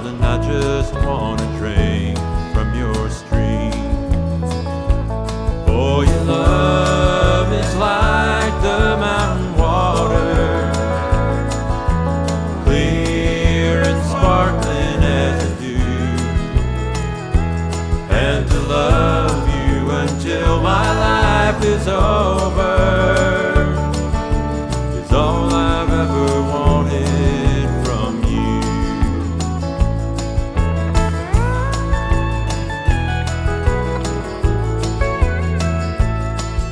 darling, I just want to drink from your stream. For your love is like the mountain water, clear and sparkling as a dew. And to love you until my life is over is all I've ever wanted from you.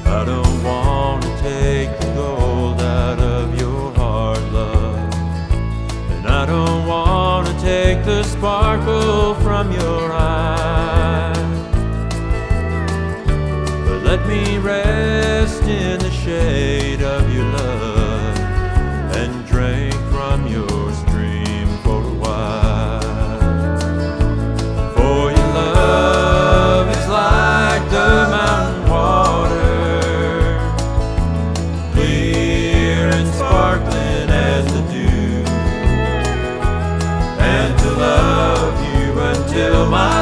I don't want to take the gold out of your heart, love, and I don't want to take the sparkle from your eyes. But let me rest in the shade of your love and drink from your stream for a while. For your love is like the mountain water, clear and sparkling as the dew. And to love you until my